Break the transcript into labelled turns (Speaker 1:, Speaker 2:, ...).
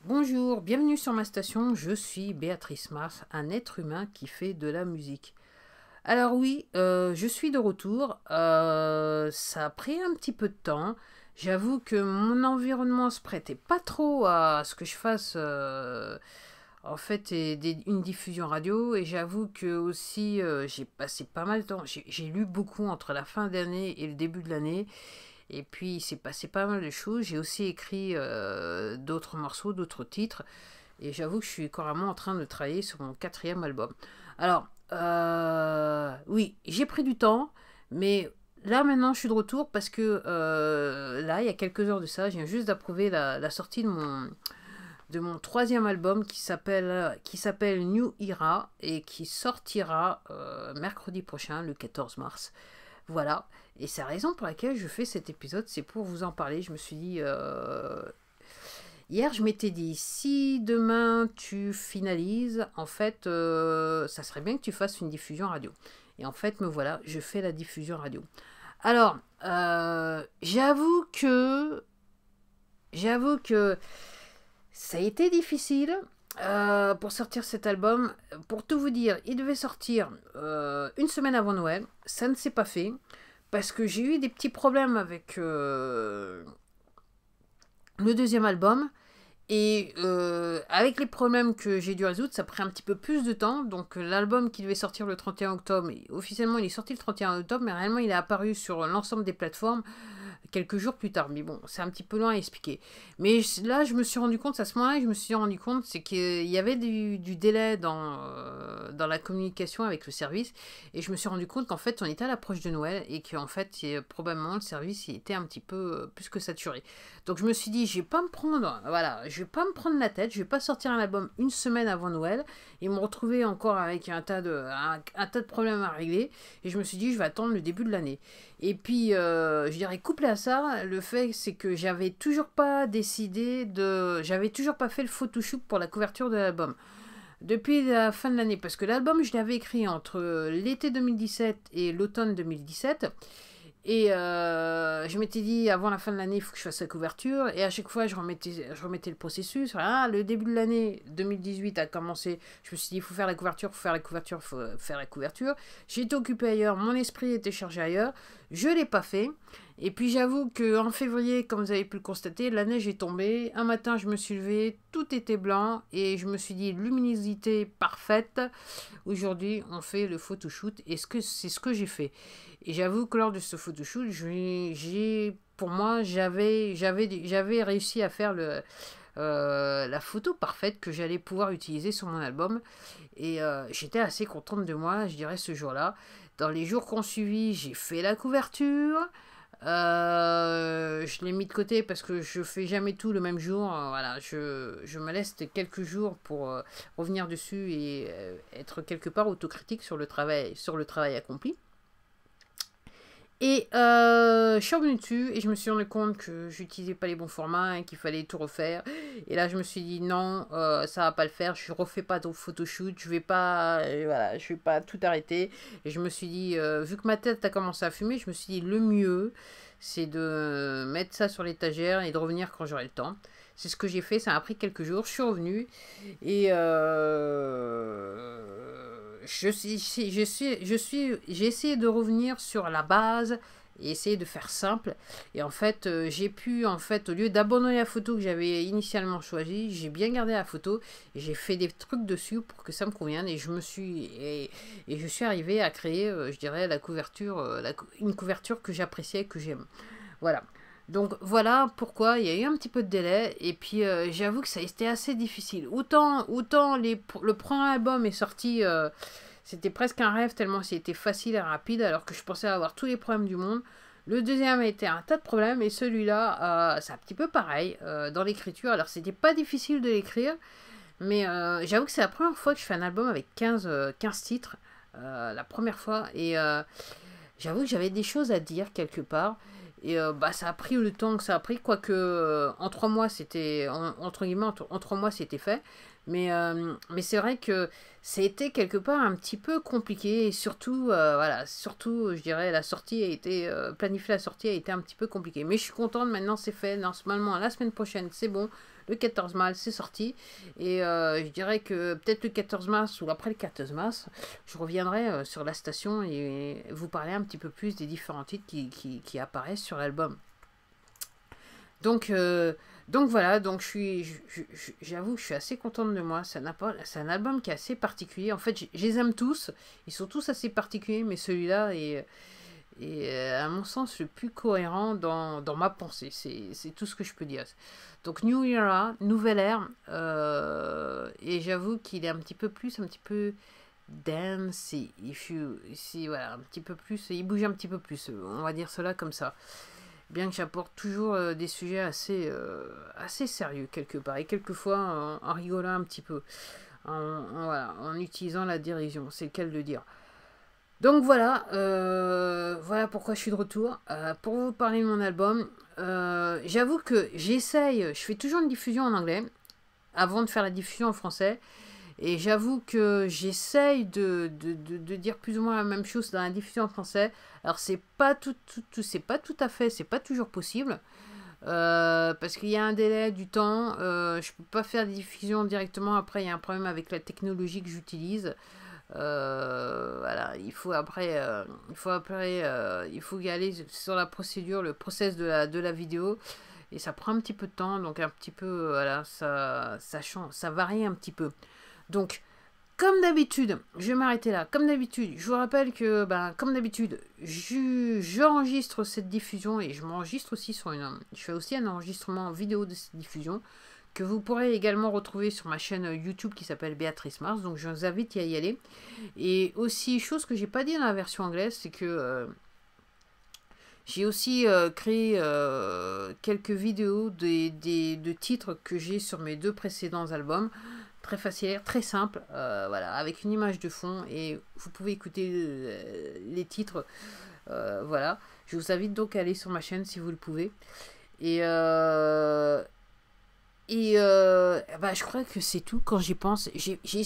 Speaker 1: Bonjour, bienvenue sur ma station, je suis Béatrice Mars, un être humain qui fait de la musique. Alors oui, je suis de retour, ça a pris un petit peu de temps, j'avoue que mon environnement se prêtait pas trop à ce que je fasse en fait une diffusion radio, et j'avoue que aussi j'ai passé pas mal de temps, j'ai lu beaucoup entre la fin d'année et le début de l'année. Et puis, il s'est passé pas mal de choses. J'ai aussi écrit d'autres morceaux, d'autres titres. Et j'avoue que je suis carrément en train de travailler sur mon quatrième album. Alors, oui, j'ai pris du temps. Mais là, maintenant, je suis de retour parce que là, il y a quelques heures de ça, je viens juste d'approuver la sortie de mon troisième album qui s'appelle New Era et qui sortira mercredi prochain, le 14 mars. Voilà, et c'est la raison pour laquelle je fais cet épisode, c'est pour vous en parler. Je me suis dit, hier je m'étais dit, si demain tu finalises, en fait, ça serait bien que tu fasses une diffusion radio. Et en fait, me voilà, je fais la diffusion radio. Alors, j'avoue que ça a été difficile pour sortir cet album. Pour tout vous dire, il devait sortir une semaine avant Noël. Ça ne s'est pas fait parce que j'ai eu des petits problèmes avec le deuxième album. Et avec les problèmes que j'ai dû résoudre, ça a pris un petit peu plus de temps. Donc l'album qui devait sortir le 31 octobre, officiellement il est sorti le 31 octobre, mais réellement il est apparu sur l'ensemble des plateformes quelques jours plus tard. Mais bon, c'est un petit peu loin à expliquer. Mais là, je me suis rendu compte, à ce moment-là, je me suis rendu compte, c'est qu'il y avait du délai dans la communication avec le service. Et je me suis rendu compte qu'en fait, on était à l'approche de Noël et qu'en fait, probablement, le service il était un petit peu plus que saturé. Donc je me suis dit, je vais pas me prendre, voilà, je vais pas me prendre la tête, je vais pas sortir un album une semaine avant Noël et me retrouver encore avec un tas de problèmes à régler. Et je me suis dit, je vais attendre le début de l'année. Et puis, je dirais, couplé à ça, le fait, c'est que j'avais toujours pas j'avais toujours pas fait le photoshoot pour la couverture de l'album. Depuis la fin de l'année, parce que l'album, je l'avais écrit entre l'été 2017 et l'automne 2017. Et je m'étais dit, avant la fin de l'année, il faut que je fasse la couverture. Et à chaque fois, je remettais le processus. Voilà, le début de l'année 2018 a commencé. Je me suis dit, il faut faire la couverture, il faut faire la couverture, il faut faire la couverture. J'ai été occupé ailleurs, mon esprit était chargé ailleurs. Je ne l'ai pas fait. Et puis j'avoue qu'en février, comme vous avez pu le constater, la neige est tombée. Un matin, je me suis levée, tout était blanc. Et je me suis dit, luminosité parfaite. Aujourd'hui, on fait le photoshoot. Et c'est ce que j'ai fait. Et j'avoue que lors de ce photoshoot, pour moi, j'avais réussi à faire la photo parfaite que j'allais pouvoir utiliser sur mon album. Et j'étais assez contente de moi, je dirais, ce jour-là. Dans les jours qui ont suivi, j'ai fait la couverture. Je l'ai mis de côté parce que je fais jamais tout le même jour. Voilà, je me laisse quelques jours pour revenir dessus et être quelque part autocritique sur le travail accompli. Et je suis revenue dessus et je me suis rendu compte que j'utilisais pas les bons formats et qu'il fallait tout refaire. Et là, je me suis dit non, ça va pas le faire. Je refais pas de photoshoot. Je vais pas, voilà, je vais pas tout arrêter. Et je me suis dit, vu que ma tête a commencé à fumer, je me suis dit le mieux, c'est de mettre ça sur l'étagère et de revenir quand j'aurai le temps. C'est ce que j'ai fait. Ça a pris quelques jours. Je suis revenue et j'ai essayé de revenir sur la base et essayer de faire simple. Et en fait, j'ai pu, en fait, au lieu d'abandonner la photo que j'avais initialement choisie, j'ai bien gardé la photo et j'ai fait des trucs dessus pour que ça me convienne. Et je suis arrivé à créer, je dirais, la couverture, une couverture que j'appréciais, que j'aime. Voilà. Donc voilà pourquoi il y a eu un petit peu de délai. Et puis j'avoue que ça a été assez difficile. Autant le premier album est sorti, c'était presque un rêve tellement c'était facile et rapide alors que je pensais avoir tous les problèmes du monde. Le deuxième a été un tas de problèmes et celui-là, c'est un petit peu pareil dans l'écriture. Alors c'était pas difficile de l'écrire, mais j'avoue que c'est la première fois que je fais un album avec 15 titres. La première fois. Et j'avoue que j'avais des choses à dire quelque part. Et ça a pris le temps que ça a pris, quoique en 3 mois c'était, entre guillemets, en 3 mois c'était fait. Mais c'est vrai que c'était quelque part un petit peu compliqué. Et surtout, voilà, surtout, je dirais, planifier la sortie a été un petit peu compliqué. Mais je suis contente, maintenant c'est fait. Normalement, la semaine prochaine c'est bon. le 14 mars, c'est sorti. Et je dirais que peut-être le 14 mars ou après le 14 mars, je reviendrai sur la station et vous parler un petit peu plus des différents titres qui apparaissent sur l'album. Donc voilà, donc j'avoue que je suis assez contente de moi. C'est un album qui est assez particulier. En fait, je les aime tous. Ils sont tous assez particuliers, mais celui-là est à mon sens le plus cohérent dans ma pensée. C'est tout ce que je peux dire. Donc New Era, nouvelle ère. Et j'avoue qu'il est un petit peu dance. Voilà, un petit peu plus. Il bouge un petit peu plus. On va dire cela comme ça. Bien que j'apporte toujours des sujets assez sérieux quelque part. Et quelquefois en rigolant un petit peu. En utilisant la dérision. C'est le cas de le dire. Donc voilà, voilà pourquoi je suis de retour, pour vous parler de mon album. J'avoue que je fais toujours une diffusion en anglais, avant de faire la diffusion en français, et j'avoue que j'essaye de dire plus ou moins la même chose dans la diffusion en français. Alors c'est pas tout à fait, c'est pas toujours possible, parce qu'il y a un délai du temps, je peux pas faire des diffusions directement, après il y a un problème avec la technologie que j'utilise. Voilà, il faut y aller sur la procédure, le process de la vidéo, et ça prend un petit peu de temps, donc un petit peu, voilà, ça change, ça varie un petit peu. Donc, comme d'habitude, je vais m'arrêter là. Comme d'habitude, je vous rappelle que, comme d'habitude, j'enregistre cette diffusion et je m'enregistre aussi je fais aussi un enregistrement vidéo de cette diffusion, que vous pourrez également retrouver sur ma chaîne YouTube qui s'appelle Béatrice Mars, donc je vous invite à y aller. Et aussi, chose que j'ai pas dit dans la version anglaise, c'est que j'ai aussi créé quelques vidéos de titres que j'ai sur mes 2 précédents albums, très facile, très simple, voilà, avec une image de fond, et vous pouvez écouter les titres, voilà. Je vous invite donc à aller sur ma chaîne si vous le pouvez. Et je crois que c'est tout quand j'y pense. J'ai